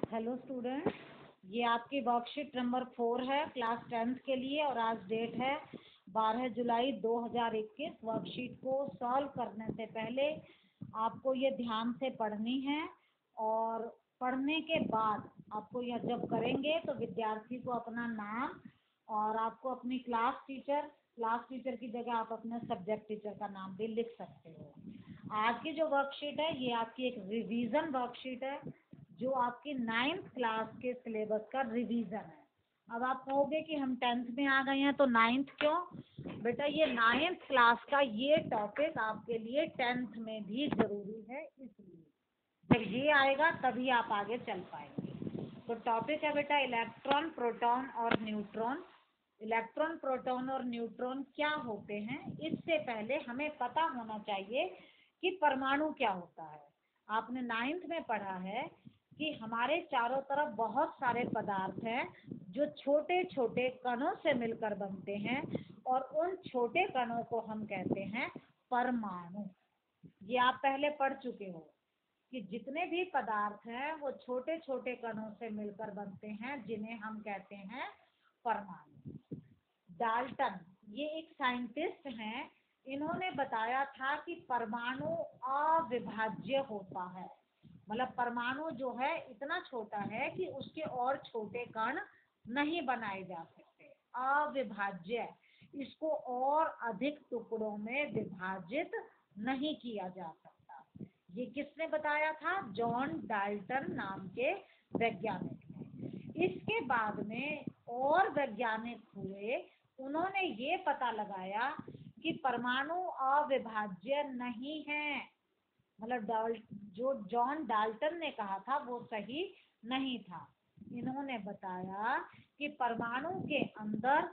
Hello student, ये आपकी worksheet number 4 है क्लास 10th के लिए और आज डेट है 12 जुलाई 2021। वर्कशीट को सॉल्व करने से पहले आपको ये ध्यान से पढ़नी है और पढ़ने के बाद आपको यह जब करेंगे तो विद्यार्थी को अपना नाम और आपको अपनी क्लास टीचर की जगह आप अपने सब्जेक्ट टीचर का नाम भी लिख सकते हो। आज की जो वर्कशीट है ये आपकी एक रिवीजन वर्कशीट है जो आपकी 9th क्लास के सिलेबस का रिवीजन है। अब आप कहोगे कि हम 10th में आ गए हैं तो 9th क्यों? बेटा ये 9th क्लास का ये टॉपिक आपके लिए 10th में भी जरूरी है, इसलिए जब ये आएगा तभी आप आगे चल पाएंगे। तो टॉपिक है बेटा इलेक्ट्रॉन, प्रोटॉन और न्यूट्रॉन। इलेक्ट्रॉन, प्रोटॉन और न्यूट्रॉन क्या होते हैं, इससे पहले हमें पता होना चाहिए कि परमाणु क्या होता है। आपने 9th में पढ़ा है कि हमारे चारों तरफ बहुत सारे पदार्थ हैं जो छोटे छोटे कणों से मिलकर बनते हैं और उन छोटे कणों को हम कहते हैं परमाणु। ये आप पहले पढ़ चुके हो कि जितने भी पदार्थ हैं वो छोटे छोटे कणों से मिलकर बनते हैं जिन्हें हम कहते हैं परमाणु। डाल्टन ये एक साइंटिस्ट हैं, इन्होंने बताया था कि परमाणु अविभाज्य होता है। मतलब परमाणु जो है इतना छोटा है कि उसके और छोटे कण नहीं बनाए जा सकते, अविभाज्य। इसको और अधिक टुकड़ों में विभाजित नहीं किया जा सकता। ये किसने बताया था? जॉन डाल्टन नाम के वैज्ञानिक ने। इसके बाद में और वैज्ञानिक हुए, उन्होंने ये पता लगाया कि परमाणु अविभाज्य नहीं है। मतलब जो जॉन डाल्टन ने कहा था वो सही नहीं था। इन्होंने बताया कि परमाणु के अंदर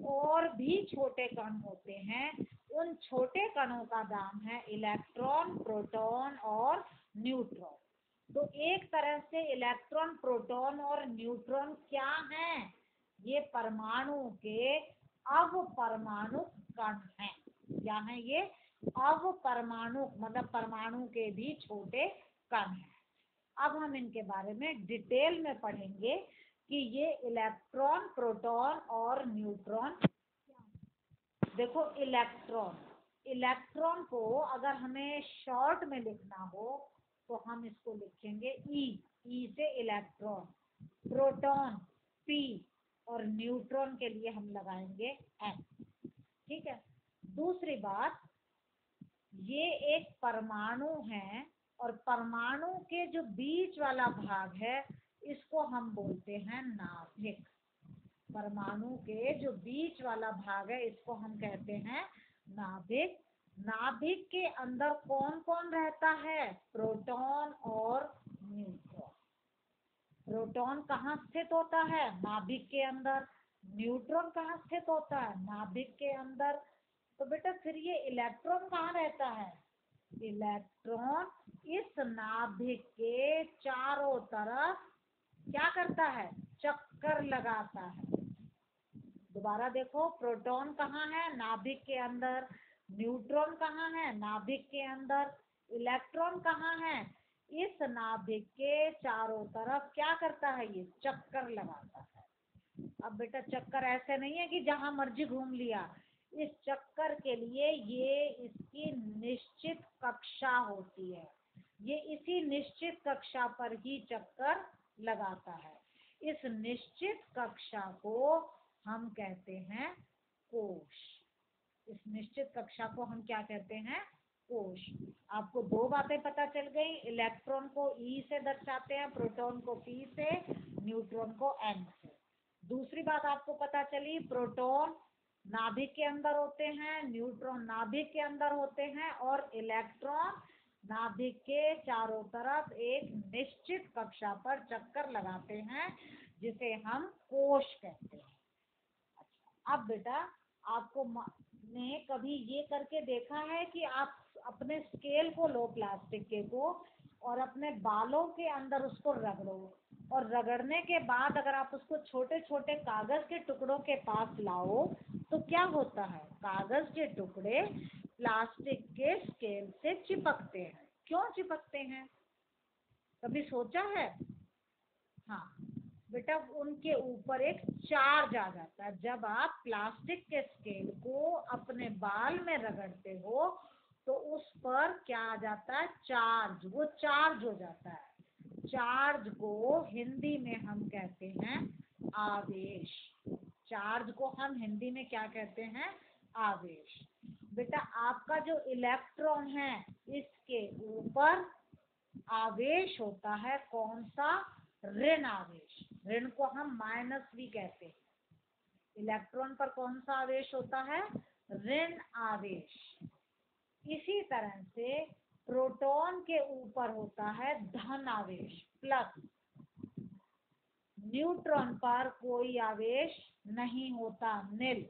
और भी छोटे कण होते हैं, उन छोटे कणों का नाम है इलेक्ट्रॉन, प्रोटॉन और न्यूट्रॉन। तो एक तरह से इलेक्ट्रॉन, प्रोटॉन और न्यूट्रॉन क्या हैं? ये परमाणु के अवपरमाणु कण हैं। क्या है ये? अवपरमाणु, मतलब परमाणु के भी छोटे कण हैं। अब हम इनके बारे में डिटेल में पढ़ेंगे कि ये इलेक्ट्रॉन, प्रोटॉन और न्यूट्रॉन क्या है। देखो इलेक्ट्रॉन को अगर हमें शॉर्ट में लिखना हो तो हम इसको लिखेंगे ई से इलेक्ट्रॉन, प्रोटॉन पी और न्यूट्रॉन के लिए हम लगाएंगे एन। ठीक है। दूसरी बात, ये एक परमाणु है और परमाणु के जो बीच वाला भाग है इसको हम बोलते हैं नाभिक। परमाणु के जो बीच वाला भाग है इसको हम कहते हैं नाभिक। नाभिक के अंदर कौन कौन रहता है? प्रोटॉन और न्यूट्रॉन। प्रोटॉन कहाँ स्थित होता है? नाभिक के अंदर। न्यूट्रॉन कहाँ स्थित होता है? नाभिक के अंदर। तो बेटा फिर ये इलेक्ट्रॉन कहाँ रहता है? इलेक्ट्रॉन इस नाभिक के चारों तरफ क्या करता है? चक्कर लगाता है। दोबारा देखो, प्रोटॉन कहाँ है? नाभिक के अंदर। न्यूट्रॉन कहाँ है? नाभिक के अंदर। इलेक्ट्रॉन कहाँ है? इस नाभिक के चारों तरफ क्या करता है? ये चक्कर लगाता है। अब बेटा चक्कर ऐसे नहीं है कि जहां मर्जी घूम लिया। इस चक्कर के लिए ये इसकी निश्चित कक्षा होती है। ये इसी निश्चित कक्षा पर ही चक्कर लगाता है। इस निश्चित कक्षा को हम कहते हैं कोश। इस निश्चित कक्षा को हम क्या कहते हैं? कोश। आपको दो बातें पता चल गई, इलेक्ट्रॉन को ई से दर्शाते हैं, प्रोटॉन को पी से, न्यूट्रॉन को एन से। दूसरी बात आपको पता चली, प्रोटॉन नाभिक के अंदर होते हैं, न्यूट्रॉन नाभिक के अंदर होते हैं और इलेक्ट्रॉन नाभिक के चारों तरफ एक निश्चित कक्षा पर चक्कर लगाते हैं जिसे हम कोश कहते हैं। अच्छा, अब बेटा आपको ने कभी ये करके देखा है कि आप अपने स्केल को लो, प्लास्टिक के को, और अपने बालों के अंदर उसको रगड़ो और रगड़ने के बाद अगर आप उसको छोटे छोटे कागज के टुकड़ों के पास लाओ तो क्या होता है? कागज के टुकड़े प्लास्टिक के स्केल से चिपकते हैं। क्यों चिपकते हैं? कभी सोचा है? हाँ बेटा, उनके ऊपर एक चार्ज आ जाता है। जब आप प्लास्टिक के स्केल को अपने बाल में रगड़ते हो तो उस पर क्या आ जाता है? चार्ज। वो चार्ज हो जाता है। चार्ज को हिंदी में हम कहते हैं आवेश। चार्ज को हम हिंदी में क्या कहते हैं? आवेश। बेटा, आपका जो इलेक्ट्रॉन है इसके ऊपर आवेश होता है कौन सा? ऋण आवेश। ऋण को हम माइनस भी कहते हैं। इलेक्ट्रॉन पर कौन सा आवेश होता है? ऋण आवेश। इसी तरह से प्रोटॉन के ऊपर होता है धन आवेश, प्लस। न्यूट्रॉन पर कोई आवेश नहीं होता, निल।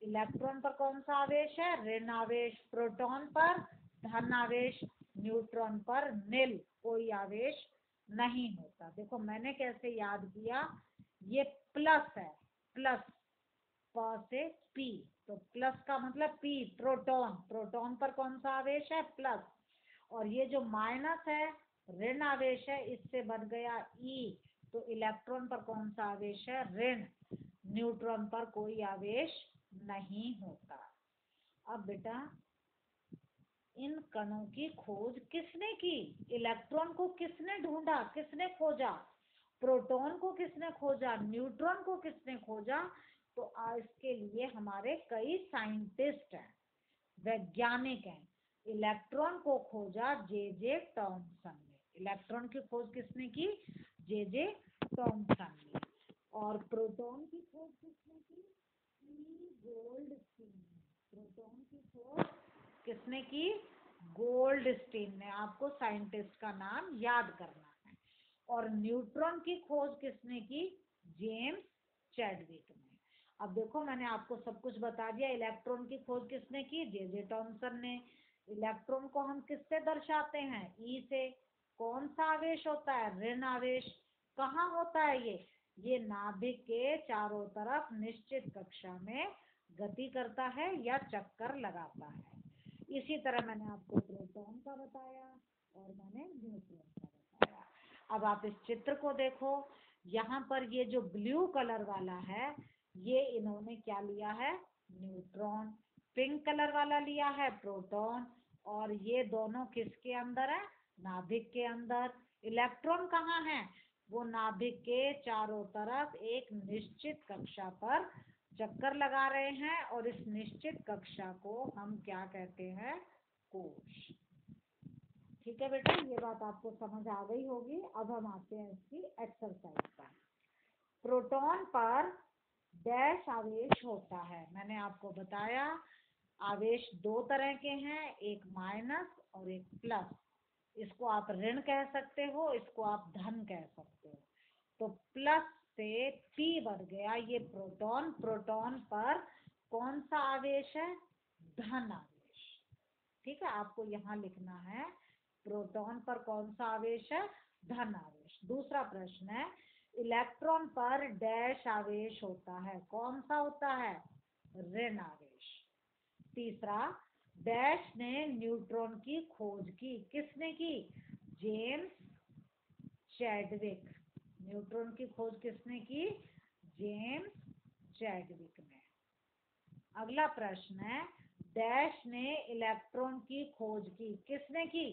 इलेक्ट्रॉन पर कौन सा आवेश है? ऋण आवेश। प्रोटॉन पर धन आवेश, न्यूट्रॉन पर निल, कोई आवेश नहीं होता। देखो मैंने कैसे याद किया, ये प्लस है, प्लस प से पी, तो प्लस का मतलब पी, प्रोटॉन। प्रोटॉन पर कौन सा आवेश है? प्लस। और ये जो माइनस है, ऋण आवेश है, इससे बन गया ई, तो इलेक्ट्रॉन पर कौन सा आवेश है? ऋण। न्यूट्रॉन पर कोई आवेश नहीं होता। अब बेटा, इन कणों की खोज किसने की? इलेक्ट्रॉन को किसने ढूंढा, किसने खोजा? प्रोटॉन को किसने खोजा? न्यूट्रॉन को किसने खोजा? तो इसके लिए हमारे कई साइंटिस्ट हैं, वैज्ञानिक हैं। इलेक्ट्रॉन को खोजा जे टॉमसन ने। इलेक्ट्रॉन की खोज किसने की? जे टॉमसन ने। और प्रोटॉन की खोज किसने की? गोल्डस्टीन ने। प्रोटॉन की खोज किसने की? गोल्डस्टीन ने। आपको साइंटिस्ट का नाम याद करना है। और न्यूट्रॉन की खोज किसने की? जेम्स चैडविक ने। अब देखो मैंने आपको सब कुछ बता दिया। इलेक्ट्रॉन की खोज किसने की? जे टॉमसन ने। इलेक्ट्रॉन को हम किससे दर्शाते हैं? ई से। कौन सा आवेश होता है? ऋण आवेश। कहाँ होता है ये नाभिक के चारों तरफ निश्चित कक्षा में गति करता है या चक्कर लगाता है। इसी तरह मैंने आपको प्रोटॉन का बताया और मैंने न्यूट्रॉन का बताया। अब आप इस चित्र को देखो, यहाँ पर ये जो ब्लू कलर वाला है, ये इन्होंने क्या लिया है? न्यूट्रॉन। पिंक कलर वाला लिया है प्रोटॉन। और ये दोनों किसके अंदर है? नाभिक के अंदर। इलेक्ट्रॉन कहाँ है? वो नाभिक के चारों तरफ एक निश्चित कक्षा पर चक्कर लगा रहे हैं, और इस निश्चित कक्षा को हम क्या कहते हैं? कोश। ठीक है बेटा, ये बात आपको समझ आ गई होगी। अब हम आते हैं इसकी एक्सरसाइज पर। प्रोटॉन पर डैश आवेश होता है। मैंने आपको बताया आवेश दो तरह के हैं, एक माइनस और एक प्लस। इसको आप ऋण कह सकते हो, इसको आप धन कह सकते हो। तो प्लस से पी बढ़ गया, ये प्रोटॉन। प्रोटॉन पर कौन सा आवेश है? धन आवेश। ठीक है, आपको यहाँ लिखना है प्रोटॉन पर कौन सा आवेश है? धन आवेश। दूसरा प्रश्न है, इलेक्ट्रॉन पर डैश आवेश होता है। कौन सा होता है? ऋण आवेश। तीसरा, डैश ने न्यूट्रॉन की खोज की। किसने की? James Chadwick. न्यूट्रॉन की खोज किसने की? जेम्स चैडविक ने। अगला प्रश्न है, डैश ने इलेक्ट्रॉन की खोज की। किसने की?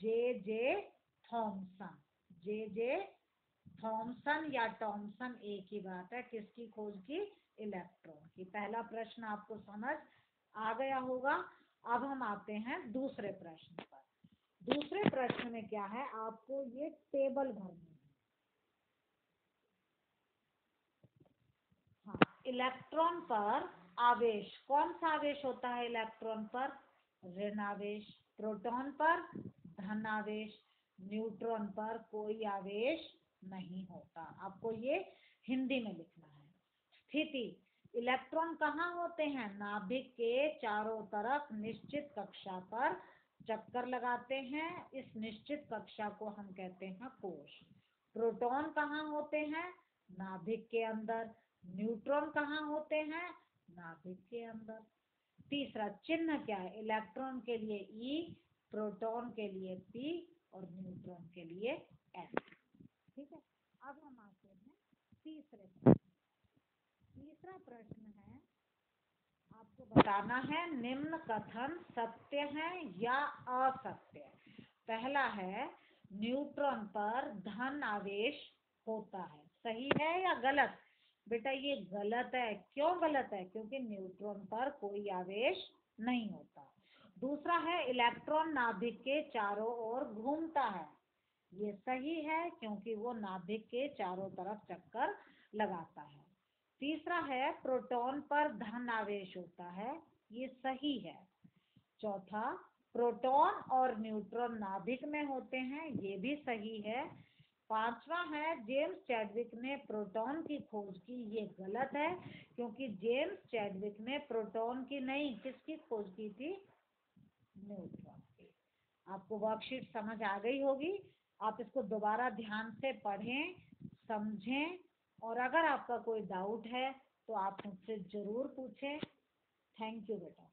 J Thomson. जे थॉमसन या टॉमसन एक ही बात है। किसकी खोज की? इलेक्ट्रॉन की। पहला प्रश्न आपको समझ आ गया होगा। अब हम आते हैं दूसरे प्रश्न पर। दूसरे प्रश्न में क्या है, आपको ये टेबल भरनी है। हाँ, इलेक्ट्रॉन पर आवेश, कौन सा आवेश होता है इलेक्ट्रॉन पर? ऋण आवेश। प्रोटॉन पर धन आवेश। न्यूट्रॉन पर कोई आवेश नहीं होता। आपको ये हिंदी में लिखना है। स्थिति, इलेक्ट्रॉन कहाँ होते हैं? नाभिक के चारों तरफ निश्चित कक्षा पर चक्कर लगाते हैं। इस निश्चित कक्षा को हम कहते हैं कोश। प्रोटॉन कहाँ होते हैं? नाभिक के अंदर। न्यूट्रॉन कहाँ होते हैं? नाभिक के अंदर। तीसरा चिन्ह क्या है? इलेक्ट्रॉन के लिए ई, प्रोटॉन के लिए पी और न्यूट्रॉन के लिए एस। ठीक है, अब हम आते हैं तीसरे प्रश्न। तीसरा प्रश्न है, आपको बताना है निम्न कथन सत्य है या असत्य। पहला है, न्यूट्रॉन पर धन आवेश होता है, सही है या गलत। बेटा ये गलत है। क्यों गलत है? क्योंकि न्यूट्रॉन पर कोई आवेश नहीं होता। दूसरा है, इलेक्ट्रॉन नाभिक के चारों ओर घूमता है, ये सही है क्योंकि वो नाभिक के चारों तरफ चक्कर लगाता है। तीसरा है, प्रोटॉन पर धन आवेश होता है, ये सही है। चौथा, प्रोटॉन और न्यूट्रॉन नाभिक में होते हैं, ये भी सही है। पांचवा है, जेम्स चैडविक ने प्रोटॉन की खोज की, ये गलत है क्योंकि जेम्स चैडविक ने प्रोटॉन की नहीं, किसकी खोज की थी? न्यूट्रॉन की। आपको वर्कशीट समझ आ गई होगी। आप इसको दोबारा ध्यान से पढ़ें, समझें, और अगर आपका कोई डाउट है तो आप मुझसे जरूर पूछें। थैंक यू बेटा।